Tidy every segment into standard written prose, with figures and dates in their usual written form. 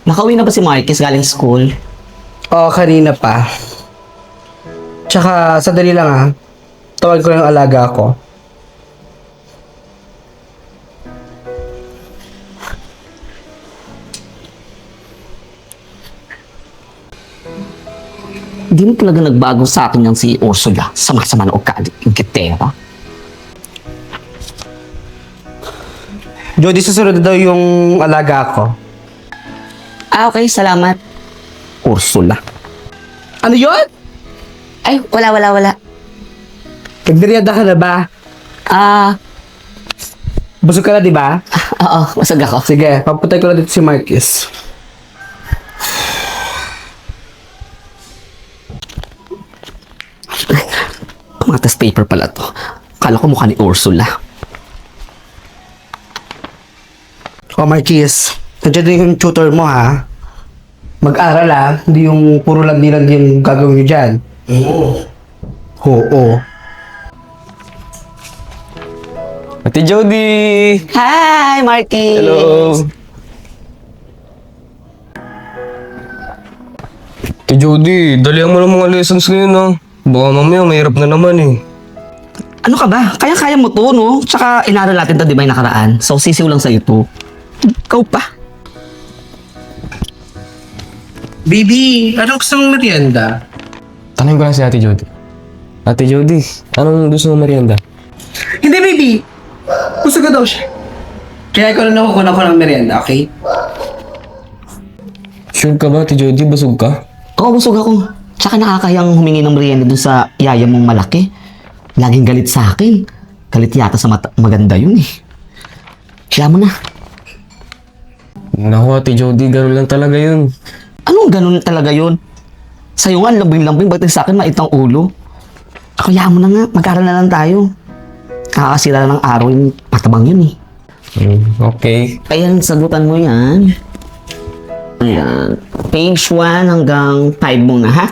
Nakauwi na ba si Marcus galing school? Oo, kanina pa. Tsaka, sadali lang ha. Tawag ko lang ang alaga ko. Hindi mo talaga nagbago sa akin yung si Ursula. Sama-sama na ugali. Yung kitera. Jody, susunod daw yung alaga ko. Okay. Salamat. Ursula. Ano yun? Ay, wala. Nagmerienda ka na ba? Busog ka na, di ba? Oo. Masag ako. Sige, papuntay ko lang dito si Marcus. Pamatas paper pala to. Kala ko mukha ni Ursula. Oh, Marcus. Nandiyan din yung tutor mo, ha? Mag-aral, ha? Hindi yung puro landi-landi yung gagawin nyo dyan. Oo. Ate Jody! Hi, Marcus! Hello! Ate Jody, dalihan mo ng mga lessons ngayon ah. Baka mamaya mahirap na naman eh. Ano ka ba? Kaya-kaya mo to, no? Tsaka inaral natin to, di ba, yung nakaraan? So, sisiw lang sa'yo to. Ikaw pa. Baby, anong gusto mong merienda? Tanungin ko lang si Ate Jody. Ate Jody, anong gusto mo merienda? Hindi, baby! Gusto ko daw siya. Kaya ko lang nakukunan ko ng merienda, okay? Sure ka ba, Ate Jody? Busog ka? Oo, busog ako. Tsaka nakakayang humingi ng merienda dun sa yaya mong malaki. Laging galit sa akin. Galit yata sa maganda yun eh. Siya mo na. Naku, Ate Jody, gano'n lang talaga yun. Anong ganun talaga yun? Sa'yo nga, lambing-lambing, ba't sa akin maitang ulo? Kaya mo na nga, mag-aral na lang tayo. Kakasira na ng araw yung patabang yun eh. Okay. Ayan, sagutan mo yan. Ayan. Page 1 hanggang 5 muna, ha?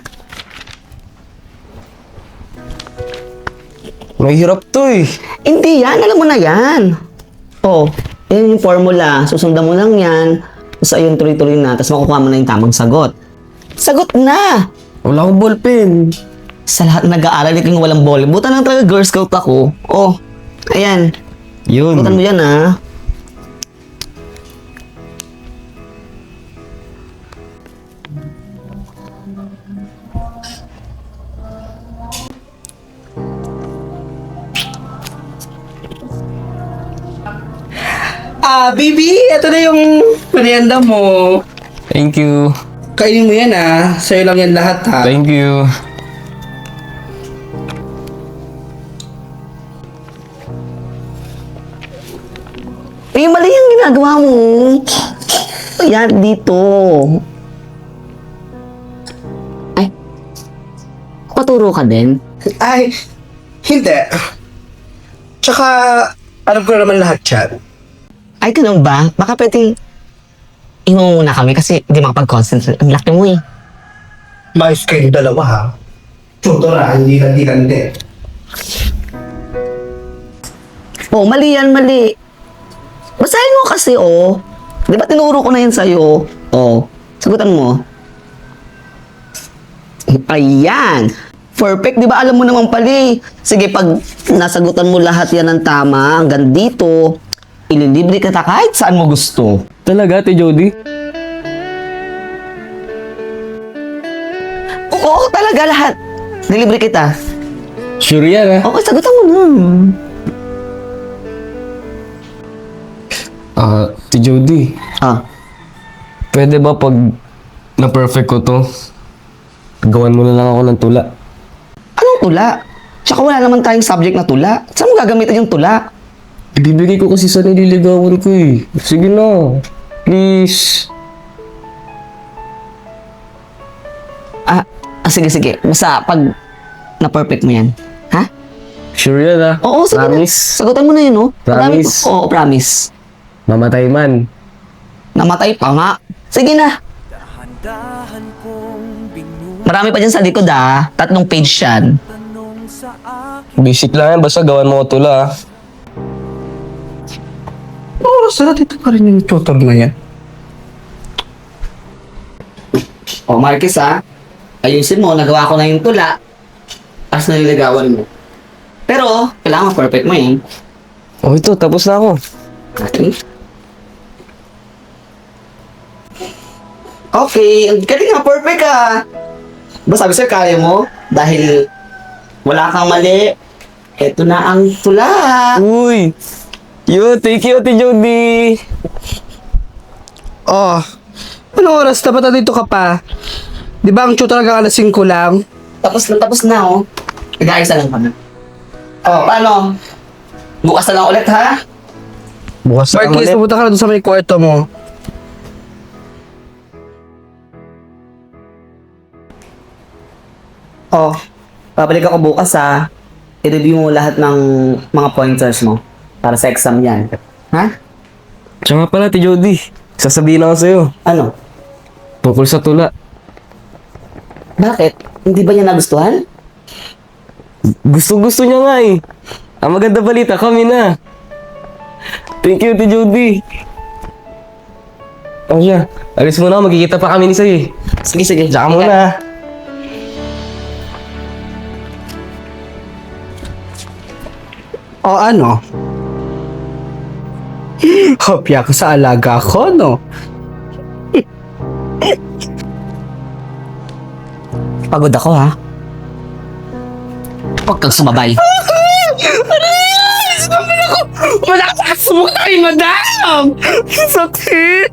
Mahirap to eh. Hindi yan, alam mo na yan. Oh, yan yung formula. Susundan mo lang yan. Tapos ayun, tuloy-tuloy na. Tapos makukuha mo na yung tamang sagot. Sagot na! Wala akong ballpen. Sa lahat ng nag-aaral, ikaw walang ball. Buta lang talaga Girl Scout ako. Oh, ayan. Yun. Sagutan mo yan, ha? Baby, ito na yung merienda mo. Thank you. Kainin mo yan, Sa'yo lang yan lahat, ha? Thank you. Mali yung ginagawa mo. Ayan, dito. Ay, paturo ka din? Ay, hindi. Tsaka, alam ko na naman lahat yan. Ay, ganun ba? Baka pwedeng muna kami kasi hindi makapag-concentrate. Ang laki mo eh. Maayos kayong dalawa, ha? Tutor, hindi handi-handi. Oh, mali yan, mali. Basahin mo kasi, oh. Di ba tinuro ko na yan sa'yo? Oh, sagutan mo. Ayan. Perfect, di ba? Alam mo naman pali. Sige, pag nasagutan mo lahat yan ng tama, hanggang dito, ililibre kita kahit saan mo gusto. Talaga, Ate Jody? Oo, talaga lahat. Dilibre kita. Sure yan ah. Okay, sagutan mo na. Ate Jody, Ah, pwede ba pag na-perfect ko to, gawan mo na lang ako ng tula? anong tula? Tsaka wala naman tayong subject na tula. Saan mo gagamitin yung tula? Ibibigay ko kasi sa nililigawan ko eh. Sige na. Please. Sige. Basta pag na-perfect mo yan. Ha? Sure yan ah. Oo, sige Promise. na. Sagutan mo na yun, no? Madami- Promise. Oo, promise. Mamatay man. Namatay pa nga. Sige na. Marami pa dyan sa likod, 3 page yan. Basic lang yan. Basta gawan mo ko tula ah. Oo, sana dito pa rin yung tutor na yan. O, Marquez ha, ayusin mo, nagawa ko na yung tula, as naliligawan mo. Pero, kailangan perfect mo eh. Oh, ito, tapos na ako. Okay. Okay, ang galing nga, perfect ka. Ba sabi sir, kaya mo? Dahil wala kang mali, eto na ang tula. Uy! Thank you, Ate Jody! Oh, anong oras dapat nandito ka pa? Di ba ang tutor hanggang alas 5 lang? Tapos na oh. Nag-aayos na lang kami. Oh, paano? Bukas na lang ulit ha? Bukas na Marquis, ulit. pumunta ka na doon sa may kwarto mo. Oh, babalik ako bukas ha. I-review mo lahat ng mga pointers mo para sa exam yan. Ha? Siya nga pala, Ate Jody. Sasabihin ako sa'yo. Ano? Tungkol sa tula. Bakit? Hindi ba niya nagustuhan? Gusto niya nga eh. Ang maganda balita, kami na. Thank you, Ate Jody. Oh siya, alis muna ako. Magkikita pa kami ni Say eh. Sige, sige. Diyan ka muna. O ano? Hopya ka sa alaga ko, no? Pagod ako ha. Huwag kang sumabay. Malakas mo kay madam! Sakit!